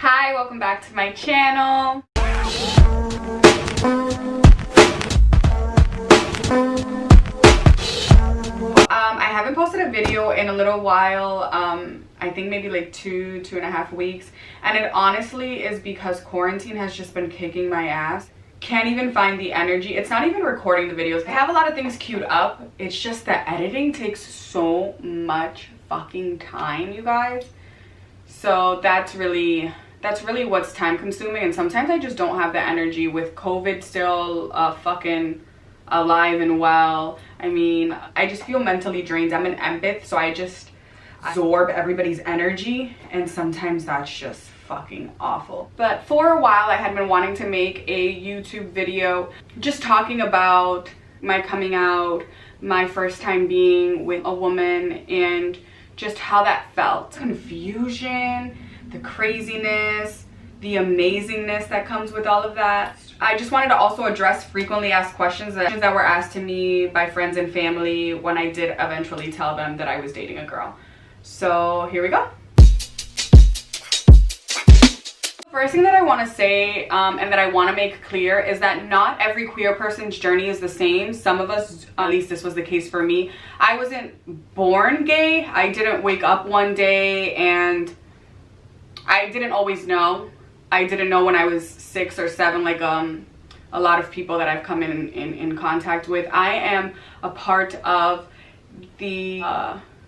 Hi, welcome back to my channel. I haven't posted a video in a little while. I think maybe like two and a half weeks, and it honestly is because quarantine has just been kicking my ass. Can't even find the energy. It's not even recording the videos. I have a lot of things queued up. It's just that editing takes so much fucking time, you guys. So that's really what's time consuming, and sometimes I just don't have the energy with COVID still fucking alive and well. I mean, I just feel mentally drained. I'm an empath, so I just absorb everybody's energy, and sometimes that's just fucking awful. But for a while I had been wanting to make a YouTube video just talking about my coming out, my first time being with a woman, and just how that felt. Confusion, the craziness, the amazingness that comes with all of that. I just wanted to also address frequently asked questions that were asked to me by friends and family when I did eventually tell them that I was dating a girl. So here we go. First thing that I want to say and that I want to make clear is that not every queer person's journey is the same. Some of us, at least this was the case for me, I wasn't born gay. I didn't wake up one day and I didn't always know. I didn't know when I was 6 or 7, like a lot of people that I've come in contact with. I am a part of the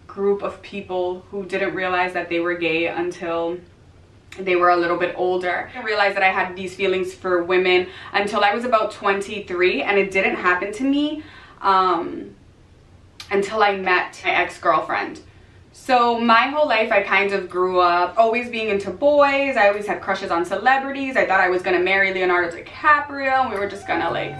group of people who didn't realize that they were gay until they were a little bit older. I realized that I had these feelings for women until I was about 23, and it didn't happen to me until I met my ex-girlfriend. So my whole life I kind of grew up always being into boys. I always had crushes on celebrities. I thought I was gonna marry Leonardo DiCaprio and we were just gonna like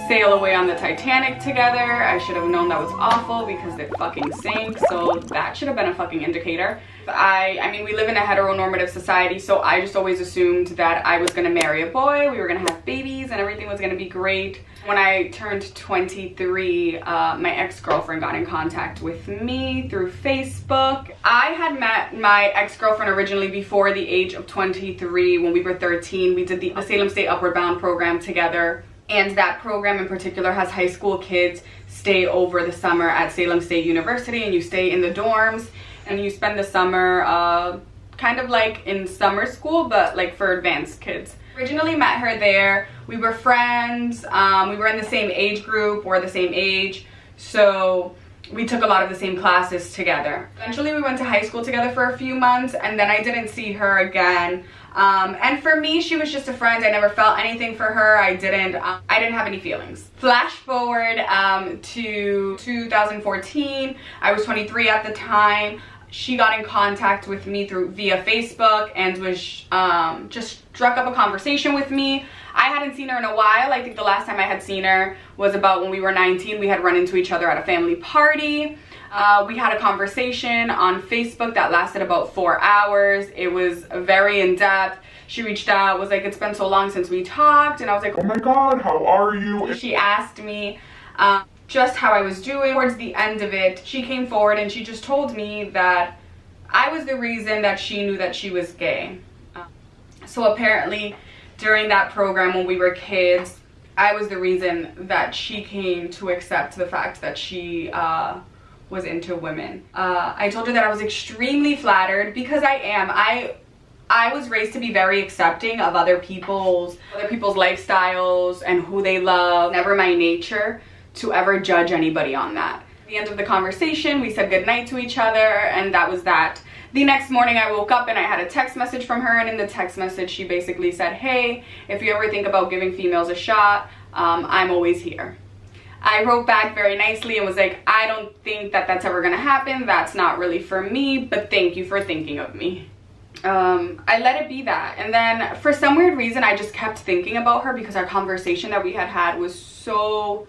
sail away on the Titanic together. I should have known that was awful because it fucking sank, so that should have been a fucking indicator. I mean, we live in a heteronormative society, so I just always assumed that I was gonna marry a boy, we were gonna have babies, and everything was gonna be great. When I turned 23, my ex-girlfriend got in contact with me through Facebook. I had met my ex-girlfriend originally before the age of 23. When we were 13, we did the Salem State Upward Bound program together. And that program in particular has high school kids stay over the summer at Salem State University, and you stay in the dorms and you spend the summer kind of like in summer school, but like for advanced kids. Originally met her there. We were friends. We were in the same age group. We're the same age. So we took a lot of the same classes together. Eventually we went to high school together for a few months, and then I didn't see her again. And for me, she was just a friend. I never felt anything for her. I didn't have any feelings. Flash forward to 2014. I was 23 at the time. She got in contact with me via Facebook and was just struck up a conversation with me. I hadn't seen her in a while. I think the last time I had seen her was about when we were 19. We had run into each other at a family party. We had a conversation on Facebook that lasted about 4 hours. It was very in-depth. She reached out, was like, it's been so long since we talked, and I was like, oh my god, how are you? She asked me just how I was doing. Towards the end of it, she came forward and she just told me that I was the reason that she knew that she was gay. So apparently during that program when we were kids, I was the reason that she came to accept the fact that she was into women. I told her that I was extremely flattered because I am. I was raised to be very accepting of other people's lifestyles and who they love. Never my nature to ever judge anybody on that. At the end of the conversation, we said goodnight to each other, and that was that. The next morning I woke up and I had a text message from her, and in the text message she basically said, hey, if you ever think about giving females a shot, I'm always here. I wrote back very nicely and was like, I don't think that that's ever gonna happen. That's not really for me, but thank you for thinking of me. I let it be that. And then for some weird reason, I just kept thinking about her because our conversation that we had was so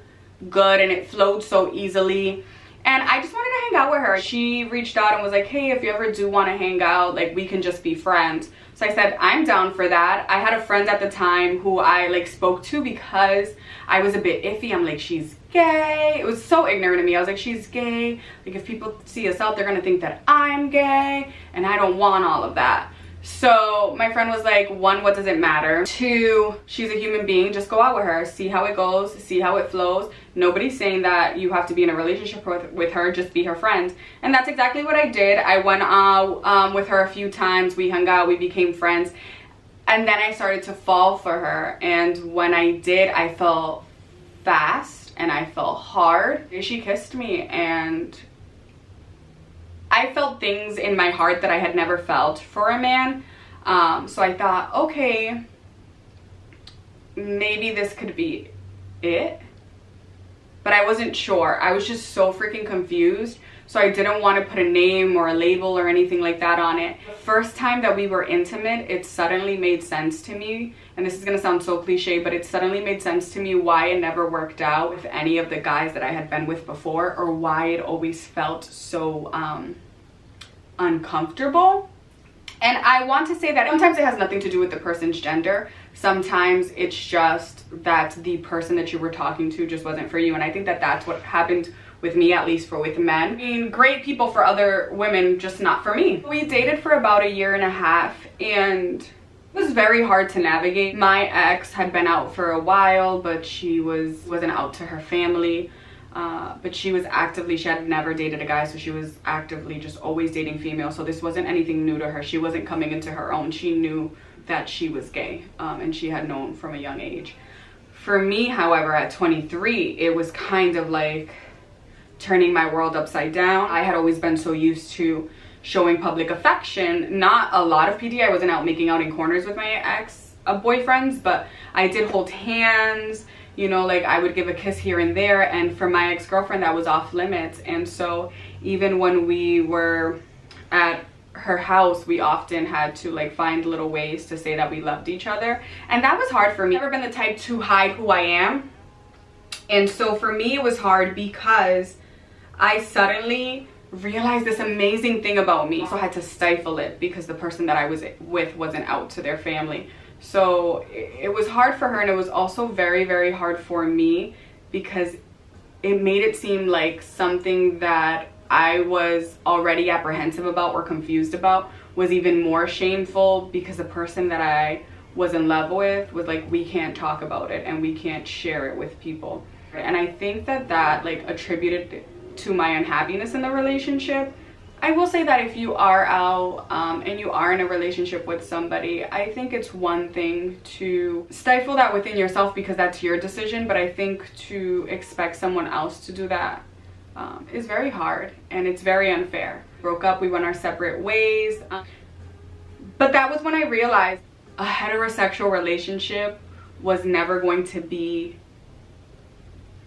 good and it flowed so easily. And I just wanted to hang out with her. She reached out and was like, hey, if you ever do want to hang out, like, we can just be friends. So I said, I'm down for that. I had a friend at the time who I like spoke to because I was a bit iffy. I'm like, she's gay. It was so ignorant of me. I was like, she's gay. Like, if people see us out, they're gonna think that I'm gay, and I don't want all of that. So my friend was like, one, what does it matter? Two, she's a human being, just go out with her, see how it goes, see how it flows. Nobody's saying that you have to be in a relationship with her, just be her friend. And that's exactly what I did. I went out with her a few times, we hung out, we became friends. And then I started to fall for her. And when I did, I fell fast and I fell hard. She kissed me and I felt things in my heart that I had never felt for a man. So I thought, okay, maybe this could be it. But I wasn't sure. I was just so freaking confused. So I didn't want to put a name or a label or anything like that on it. The first time that we were intimate, it suddenly made sense to me. And this is going to sound so cliche, but it suddenly made sense to me why it never worked out with any of the guys that I had been with before, or why it always felt so uncomfortable. And I want to say that sometimes it has nothing to do with the person's gender. Sometimes it's just that the person that you were talking to just wasn't for you. And I think that that's what happened with me, at least for with men. I mean, great people for other women, just not for me. We dated for about 1.5 years and it was very hard to navigate. My ex had been out for a while, but she wasn't out to her family. But she had never dated a guy, so she was actively just always dating females. So this wasn't anything new to her. She wasn't coming into her own. She knew that she was gay, and she had known from a young age. For me, however, at 23, it was kind of like turning my world upside down. I had always been so used to showing public affection, not a lot of PD. I wasn't out making out in corners with my ex boyfriends, but I did hold hands. You know, like I would give a kiss here and there, and for my ex-girlfriend that was off limits. And so even when we were at her house, we often had to like find little ways to say that we loved each other, and that was hard for me. I've never been the type to hide who I am, and so for me it was hard because I suddenly realized this amazing thing about me. So I had to stifle it because the person that I was with wasn't out to their family. So it was hard for her, and it was also very, very hard for me because it made it seem like something that I was already apprehensive about or confused about was even more shameful, because the person that I was in love with was like, we can't talk about it and we can't share it with people. And I think that like attributed to my unhappiness in the relationship. I will say that if you are out and you are in a relationship with somebody, I think it's one thing to stifle that within yourself because that's your decision, but I think to expect someone else to do that is very hard, and it's very unfair. Broke up, we went our separate ways, but that was when I realized a heterosexual relationship was never going to be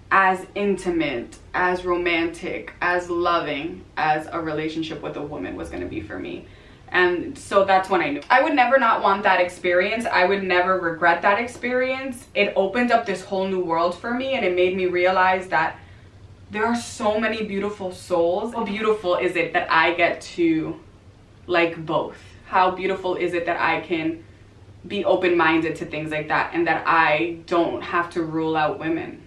as intimate, as romantic, as loving as a relationship with a woman was going to be for me. And so that's when I knew I would never not want that experience. I would never regret that experience. It opened up this whole new world for me, and it made me realize that there are so many beautiful souls. How beautiful is it that I get to like both? How beautiful is it that I can be open-minded to things like that, and that I don't have to rule out women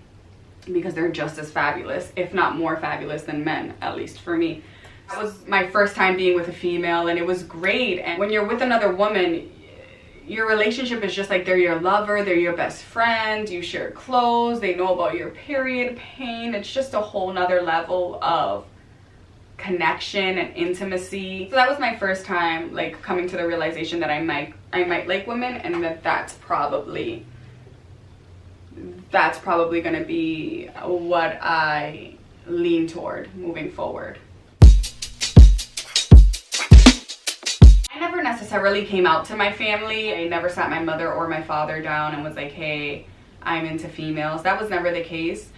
because they're just as fabulous, if not more fabulous than men, at least for me. That was my first time being with a female, and it was great. And when you're with another woman, your relationship is just like they're your lover, they're your best friend, you share clothes, they know about your period pain. It's just a whole nother level of connection and intimacy. So that was my first time like coming to the realization that I might like women, and that's probably gonna be what I lean toward moving forward. I never necessarily came out to my family. I never sat my mother or my father down and was like, hey, I'm into females. That was never the case.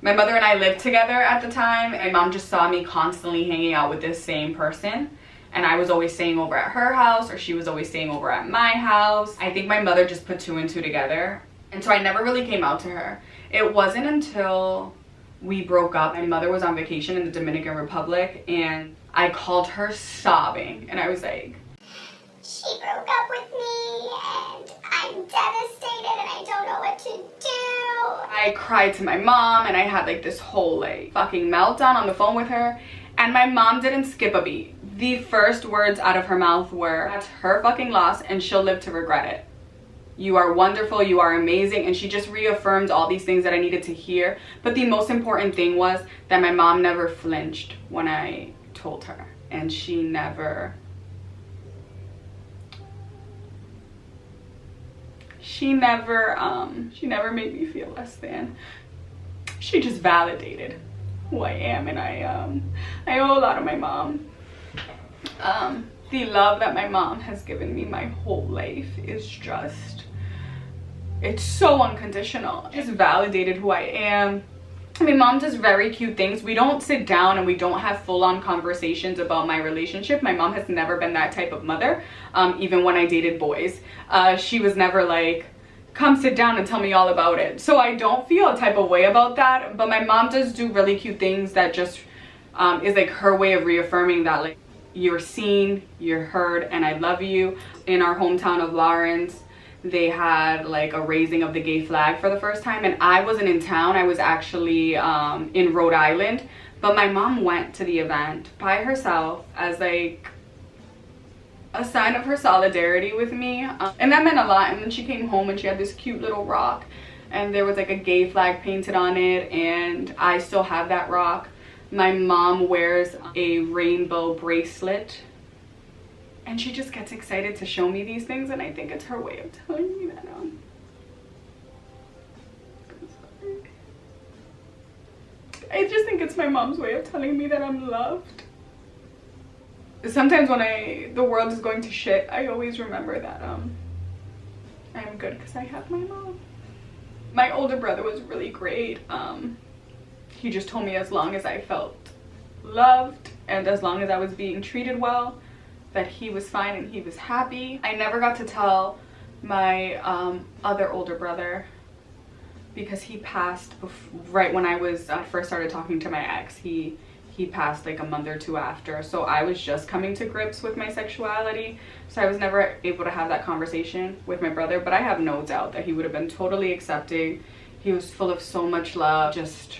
My mother and I lived together at the time. My mom just saw me constantly hanging out with this same person, and I was always staying over at her house, or she was always staying over at my house. I think my mother just put 2 and 2 together. And so I never really came out to her. It wasn't until we broke up. My mother was on vacation in the Dominican Republic, and I called her sobbing, and I was like, she broke up with me and I'm devastated and I don't know what to do. I cried to my mom, and I had like this whole like fucking meltdown on the phone with her. And my mom didn't skip a beat. The first words out of her mouth were, "That's her fucking loss and she'll live to regret it. You are wonderful, you are amazing." And she just reaffirmed all these things that I needed to hear. But the most important thing was that my mom never flinched when I told her. And she never made me feel less than. She just validated who I am, and I owe a lot of my mom. The love that my mom has given me my whole life is just, it's so unconditional. Just validated who I am. My mom does very cute things. We don't sit down and we don't have full-on conversations about my relationship. My mom has never been that type of mother. Even when I dated boys, she was never like, "Come sit down and tell me all about it." So I don't feel a type of way about that. But my mom does do really cute things that just is like her way of reaffirming that, like, you're seen, you're heard, and I love you. In our hometown of Lawrence, they had like a raising of the gay flag for the first time, and I wasn't in town. I was actually in Rhode Island, but my mom went to the event by herself as like a sign of her solidarity with me, and that meant a lot. And then she came home and she had this cute little rock, and there was like a gay flag painted on it, and I still have that rock. My mom wears a rainbow bracelet, and she just gets excited to show me these things, and I think it's her way of telling me that I just think it's my mom's way of telling me that I'm loved. Sometimes when the world is going to shit, I always remember that I'm good because I have my mom. My older brother was really great. He just told me as long as I felt loved and as long as I was being treated well, that he was fine and he was happy. I never got to tell my other older brother because he passed right when I first started talking to my ex. He passed like a month or two after, so I was just coming to grips with my sexuality, so I was never able to have that conversation with my brother. But I have no doubt that he would have been totally accepting. He was full of so much love, just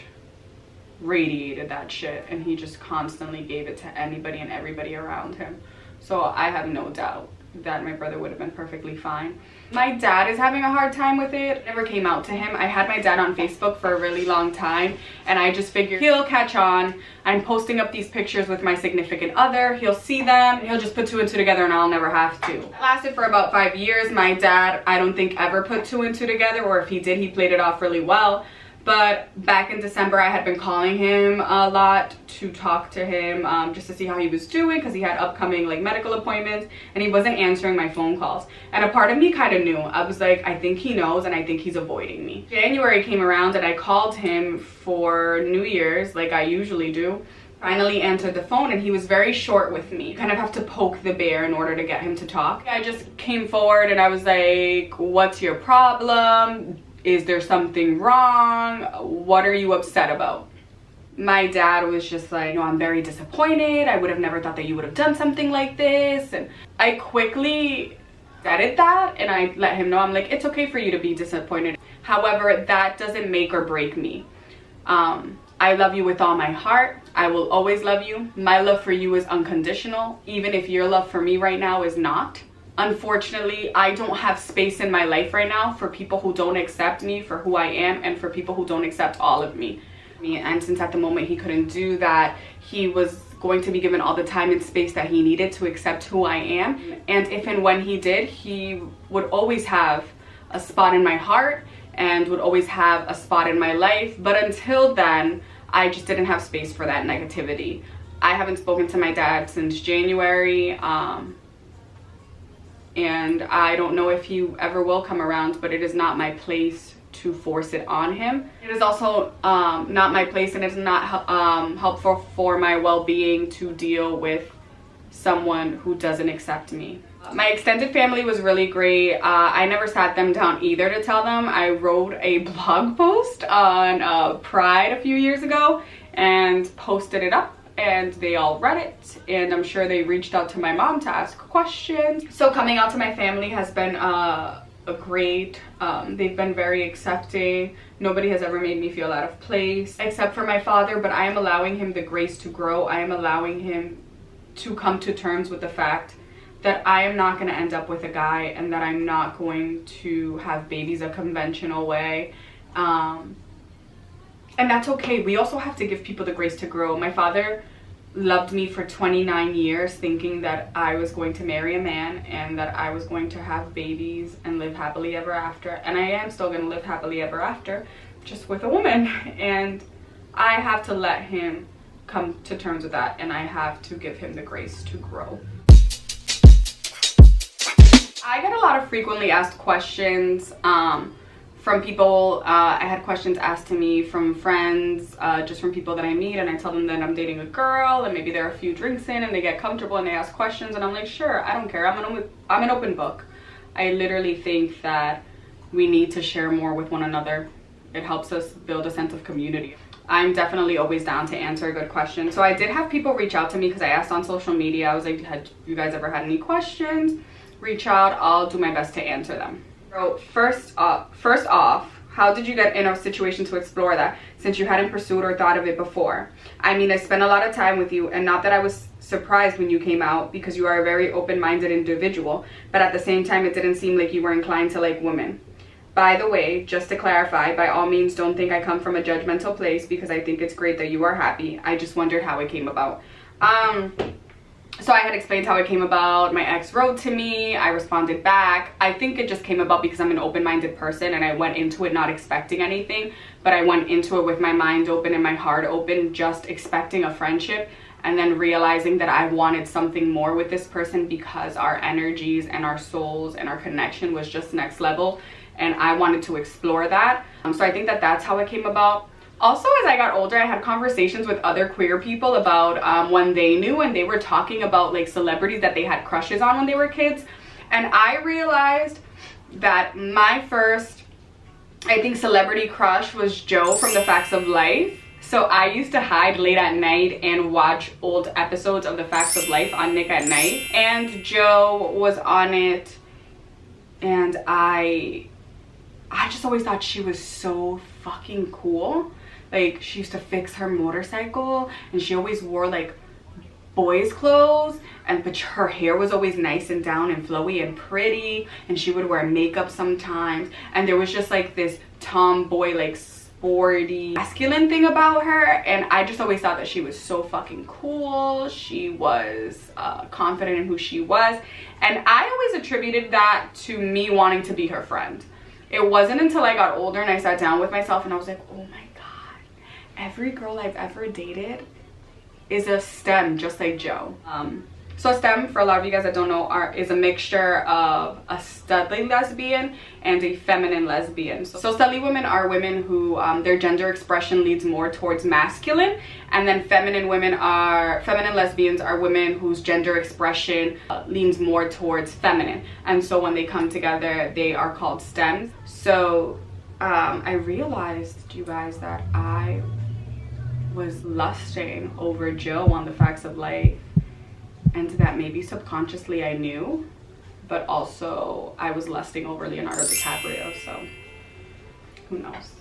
radiated that shit, and he just constantly gave it to anybody and everybody around him. So I have no doubt that my brother would have been perfectly fine. My dad is having a hard time with it. It never came out to him. I had my dad on Facebook for a really long time, and I just figured he'll catch on. I'm posting up these pictures with my significant other. He'll see them, he'll just put two and two together, and I'll never have to. It lasted for about 5 years. My dad, I don't think ever put two and two together, or if he did, he played it off really well. But back in December, I had been calling him a lot to talk to him, just to see how he was doing, because he had upcoming like medical appointments, and he wasn't answering my phone calls. And a part of me kind of knew. I was like, I think he knows, and I think he's avoiding me. January came around, and I called him for New Year's, like I usually do. Finally answered the phone, and he was very short with me. You kind of have to poke the bear in order to get him to talk. I just came forward, and I was like, "What's your problem? Is there something wrong? What are you upset about?" My dad was just like, "No, I'm very disappointed. I would have never thought that you would have done something like this." And I quickly said that, and I let him know, I'm like, "It's okay for you to be disappointed. However, that doesn't make or break me. I love you with all my heart. I will always love you. My love for you is unconditional, even if your love for me right now is not. Unfortunately, I don't have space in my life right now for people who don't accept me for who I am, and for people who don't accept all of me." And since at the moment he couldn't do that, he was going to be given all the time and space that he needed to accept who I am. And if and when he did, he would always have a spot in my heart and would always have a spot in my life. But until then, I just didn't have space for that negativity. I haven't spoken to my dad since January. And I don't know if he ever will come around, but it is not my place to force it on him. It is also not my place, and it's not helpful for my well-being to deal with someone who doesn't accept me. My extended family was really great. I never sat them down either to tell them. I wrote a blog post on Pride a few years ago and posted it up, and they all read it, and I'm sure they reached out to my mom to ask questions. So coming out to my family has been a great, they've been very accepting. Nobody has ever made me feel out of place except for my father, but I am allowing him the grace to grow. I am allowing him to come to terms with the fact that I am not going to end up with a guy and that I'm not going to have babies a conventional way. And that's okay. We also have to give people the grace to grow. My father loved me for 29 years thinking that I was going to marry a man and that I was going to have babies and live happily ever after. And I am still going to live happily ever after, just with a woman. And I have to let him come to terms with that, and I have to give him the grace to grow. I get a lot of frequently asked questions from people. I had questions asked to me from friends, just from people that I meet, and I tell them that I'm dating a girl and maybe they're a few drinks in and they get comfortable and they ask questions, and I'm like, sure, I don't care. I'm an open book. I literally think that we need to share more with one another. It helps us build a sense of community. I'm definitely always down to answer a good question. So I did have people reach out to me because I asked on social media. I was like, had you guys ever had any questions? Reach out. I'll do my best to answer them. So first off, how did you get in a situation to explore that, since you hadn't pursued or thought of it before? I mean, I spent a lot of time with you, and not that I was surprised when you came out, because you are a very open-minded individual, but at the same time, it didn't seem like you were inclined to like women. By the way, just to clarify, by all means, don't think I come from a judgmental place, because I think it's great that you are happy. I just wondered how it came about. So I had explained how it came about. My ex wrote to me. I responded back. I think it just came about because I'm an open-minded person, and I went into it not expecting anything, but I went into it with my mind open and my heart open, just expecting a friendship, and then realizing that I wanted something more with this person because our energies and our souls and our connection was just next level, and I wanted to explore that. So I think that that's how it came about. Also, as I got older, I had conversations with other queer people about when they knew, and they were talking about like celebrities that they had crushes on when they were kids. And I realized that my first, I think, celebrity crush was Joe from The Facts of Life. So I used to hide late at night and watch old episodes of The Facts of Life on Nick at Night. And Joe was on it, and I just always thought she was so fucking cool. Like, she used to fix her motorcycle, and she always wore like boys' clothes, but her hair was always nice and down and flowy and pretty, and she would wear makeup sometimes, and there was just like this tomboy, like sporty, masculine thing about her, and I just always thought that she was so fucking cool. She was confident in who she was, and I always attributed that to me wanting to be her friend. It wasn't until I got older and I sat down with myself and I was like, oh my god, every girl I've ever dated is a STEM, just like Joe. So a STEM, for a lot of you guys that don't know, is a mixture of a studly lesbian and a feminine lesbian. So studly women are women who their gender expression leads more towards masculine, and then feminine lesbians are women whose gender expression leans more towards feminine. And so when they come together, they are called STEMs. So I realized, you guys, that I was lusting over Joe on The Facts of Life, and that maybe subconsciously I knew, but also I was lusting over Leonardo DiCaprio, so who knows.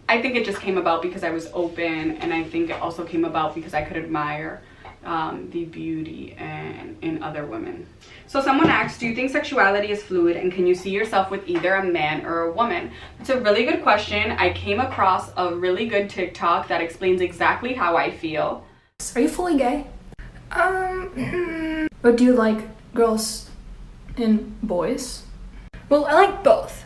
I think it just came about because I was open, and I think it also came about because I could admire the beauty in other women. So someone asked, do you think sexuality is fluid, and can you see yourself with either a man or a woman? It's a really good question. I came across a really good TikTok that explains exactly how I feel. Are you fully gay? But do you like girls and boys? Well, I like both,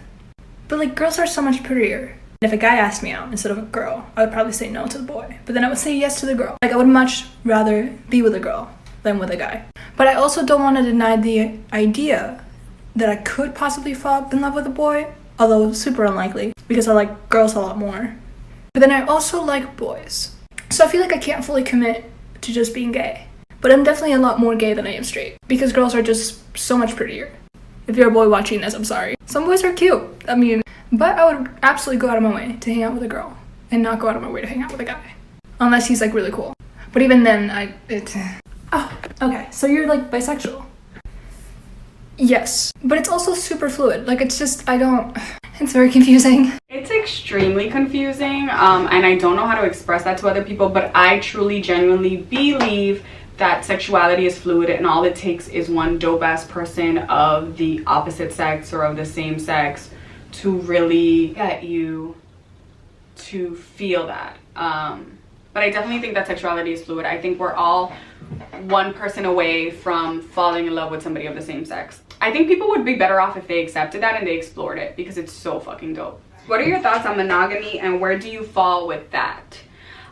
but like girls are so much prettier. If a guy asked me out instead of a girl, I would probably say no to the boy, but then I would say yes to the girl. Like, I would much rather be with a girl than with a guy. But I also don't want to deny the idea that I could possibly fall in love with a boy, although super unlikely because I like girls a lot more. But then I also like boys. So I feel like I can't fully commit to just being gay. But I'm definitely a lot more gay than I am straight, because girls are just so much prettier. If you're a boy watching this, I'm sorry. Some boys are cute, but I would absolutely go out of my way to hang out with a girl and not go out of my way to hang out with a guy. Unless he's like really cool. But even then, Oh, okay, so you're like bisexual. Yes, but it's also super fluid. Like, it's just, it's very confusing. It's extremely confusing, and I don't know how to express that to other people, but I truly, genuinely believe that sexuality is fluid and all it takes is one dope ass person of the opposite sex or of the same sex to really get you to feel that. But I definitely think that sexuality is fluid. I think we're all one person away from falling in love with somebody of the same sex. I think people would be better off if they accepted that and they explored it, because it's so fucking dope. What are your thoughts on monogamy and where do you fall with that?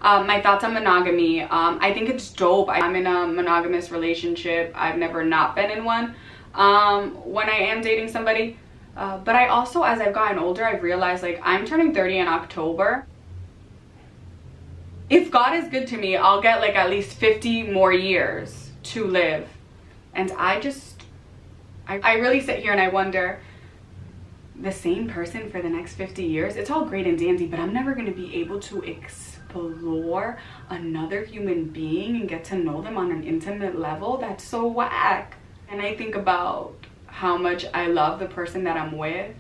My thoughts on monogamy, I think it's dope. I'm in a monogamous relationship. I've never not been in one when I am dating somebody. But I also, as I've gotten older, I've realized, like, I'm turning 30 in October. If God is good to me, I'll get like at least 50 more years to live. And I really sit here and I wonder, the same person for the next 50 years? It's all great and dandy, but I'm never going to be able to explore another human being and get to know them on an intimate level. That's so whack. And I think about how much I love the person that I'm with,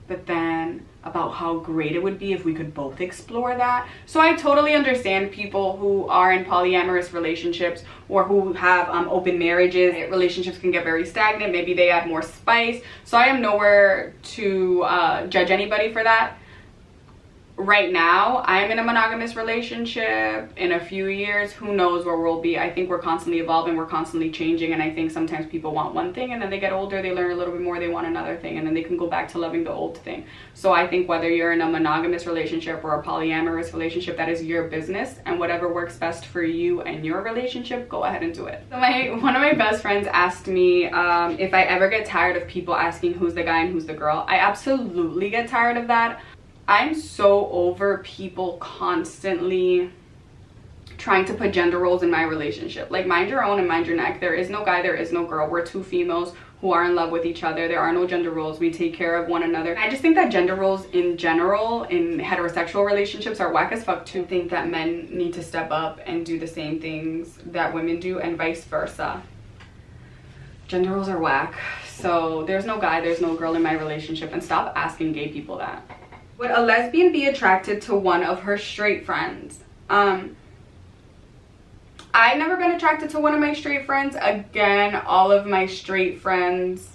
but then about how great it would be if we could both explore that. So I totally understand people who are in polyamorous relationships or who have open marriages. Relationships can get very stagnant. Maybe they add more spice. So I am nowhere to judge anybody for that. Right now, I'm in a monogamous relationship. In a few years, who knows where we'll be. I think we're constantly evolving, we're constantly changing, and I think sometimes people want one thing and then they get older, they learn a little bit more, they want another thing, and then they can go back to loving the old thing. So I think whether you're in a monogamous relationship or a polyamorous relationship, that is your business, and whatever works best for you and your relationship, go ahead and do it. So one of my best friends asked me if I ever get tired of people asking who's the guy and who's the girl. I absolutely get tired of that. I'm so over people constantly trying to put gender roles in my relationship. Like, mind your own and mind your neck. There is no guy, there is no girl. We're two females who are in love with each other. There are no gender roles. We take care of one another. I just think that gender roles in general in heterosexual relationships are whack as fuck too. I think that men need to step up and do the same things that women do and vice versa. Gender roles are whack. So there's no guy, there's no girl in my relationship, and stop asking gay people that. Would a lesbian be attracted to one of her straight friends? I've never been attracted to one of my straight friends. Again, all of my friends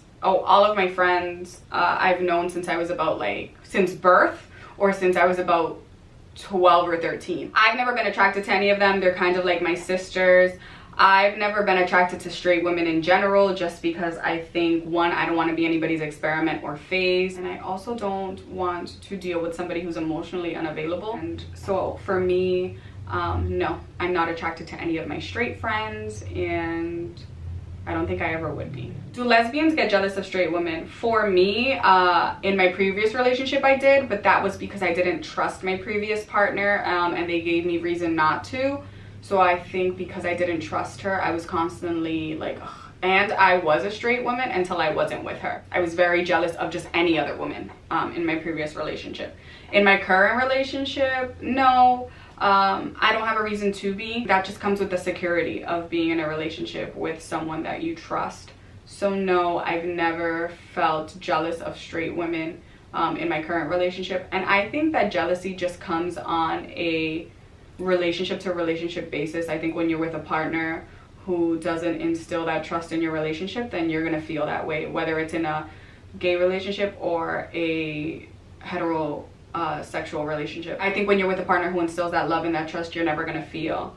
I've known since I was about since birth, or since I was about 12 or 13. I've never been attracted to any of them. They're kind of like my sisters. I've never been attracted to straight women in general, just because I think, one, I don't want to be anybody's experiment or phase, and I also don't want to deal with somebody who's emotionally unavailable. And so for me, no, I'm not attracted to any of my straight friends, and I don't think I ever would be. Do lesbians get jealous of straight women? For me, in my previous relationship I did, but that was because I didn't trust my previous partner, and they gave me reason not to. So I think because I didn't trust her, I was constantly like, ugh. And I was a straight woman until I wasn't with her. I was very jealous of just any other woman in my previous relationship. In my current relationship, no, I don't have a reason to be. That just comes with the security of being in a relationship with someone that you trust. So no, I've never felt jealous of straight women in my current relationship. And I think that jealousy just comes on a relationship to relationship basis. I think when you're with a partner who doesn't instill that trust in your relationship, then you're gonna feel that way, whether it's in a gay relationship or a heterosexual relationship. I think when you're with a partner who instills that love and that trust, you're never gonna feel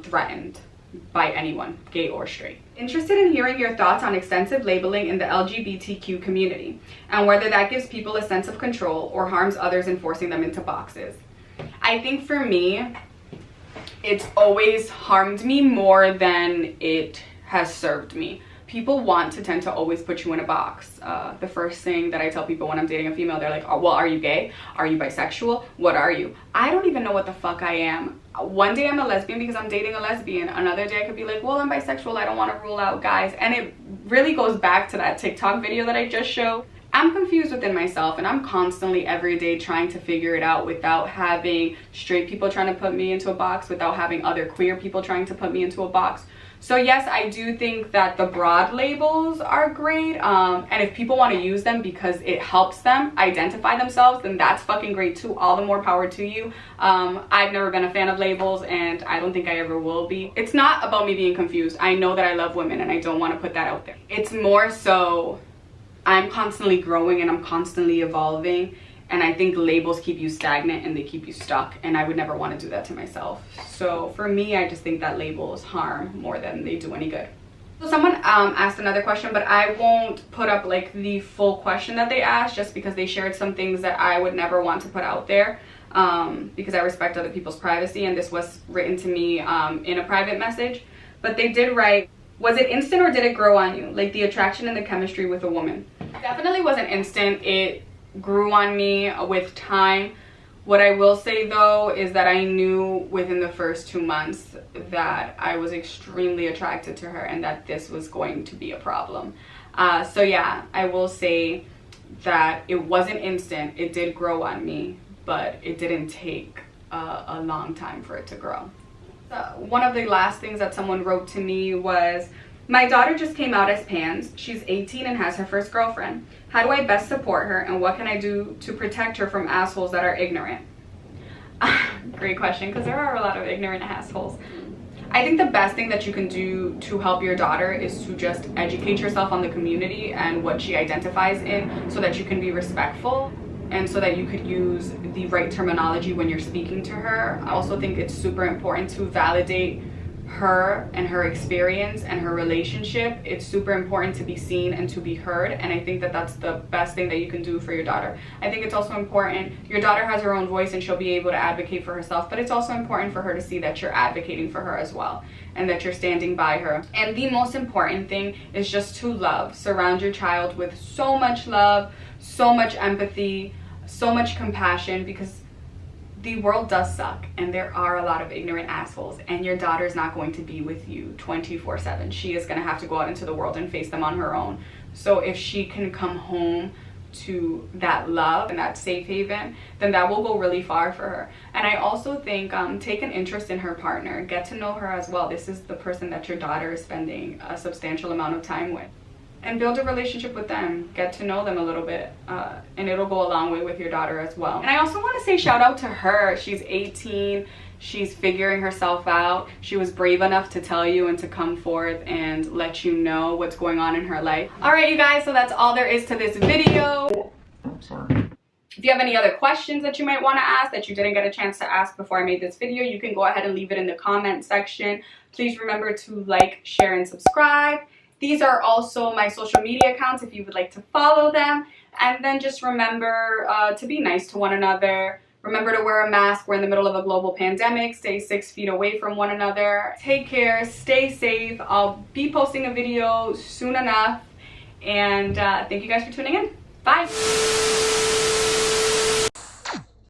threatened by anyone, gay or straight. Interested in hearing your thoughts on extensive labeling in the LGBTQ community and whether that gives people a sense of control or harms others in forcing them into boxes. I think for me, it's always harmed me more than it has served me. People tend to always put you in a box. The first thing that I tell people when I'm dating a female, they're like, oh, well, are you gay? Are you bisexual? What are you? I don't even know what the fuck I am. One day I'm a lesbian because I'm dating a lesbian. Another day I could be like, well, I'm bisexual. I don't want to rule out guys. And it really goes back to that TikTok video that I just showed. I'm confused within myself, and I'm constantly every day trying to figure it out without having straight people trying to put me into a box, without having other queer people trying to put me into a box. So yes, I do think that the broad labels are great, and if people want to use them because it helps them identify themselves, then that's fucking great too. All the more power to you. I've never been a fan of labels, and I don't think I ever will be. It's not about me being confused. I know that I love women, and I don't want to put that out there. It's more so I'm constantly growing and I'm constantly evolving, and I think labels keep you stagnant and they keep you stuck, and I would never want to do that to myself. So for me, I just think that labels harm more than they do any good. So someone asked another question, but I won't put up like the full question that they asked, just because they shared some things that I would never want to put out there, because I respect other people's privacy, and this was written to me in a private message. But they did write, was it instant or did it grow on you? Like the attraction and the chemistry with a woman. Definitely wasn't instant. It grew on me with time. What I will say though is that I knew within the first 2 months that I was extremely attracted to her and that this was going to be a problem. So yeah, I will say that it wasn't instant. It did grow on me, but it didn't take a long time for it to grow. So one of the last things that someone wrote to me was, my daughter just came out as pans. She's 18 and has her first girlfriend. How do I best support her, and what can I do to protect her from assholes that are ignorant? Great question, because there are a lot of ignorant assholes. I think the best thing that you can do to help your daughter is to just educate yourself on the community and what she identifies in, so that you can be respectful and so that you could use the right terminology when you're speaking to her. I also think it's super important to validate her and her experience and her relationship. It's super important to be seen and to be heard, and I think that that's the best thing that you can do for your daughter. I think it's also important, your daughter has her own voice and she'll be able to advocate for herself, but it's also important for her to see that you're advocating for her as well and that you're standing by her. And the most important thing is just to love. Surround your child with so much love, so much empathy, so much compassion, because the world does suck and there are a lot of ignorant assholes, and your daughter's not going to be with you 24/7. She is going to have to go out into the world and face them on her own. So if she can come home to that love and that safe haven, then that will go really far for her. And I also think take an interest in her partner, get to know her as well. This is the person that your daughter is spending a substantial amount of time with, and build a relationship with them, get to know them a little bit, and it'll go a long way with your daughter as well. And I also want to say shout out to her. She's 18, she's figuring herself out. She was brave enough to tell you and to come forth and let you know what's going on in her life. All right, you guys, so that's all there is to this video. I'm sorry. If you have any other questions that you might want to ask that you didn't get a chance to ask before I made this video, you can go ahead and leave it in the comment section. Please remember to like, share, and subscribe. These are also my social media accounts if you would like to follow them. And then just remember to be nice to one another. Remember to wear a mask. We're in the middle of a global pandemic. Stay 6 feet away from one another. Take care. Stay safe. I'll be posting a video soon enough. And thank you guys for tuning in. Bye.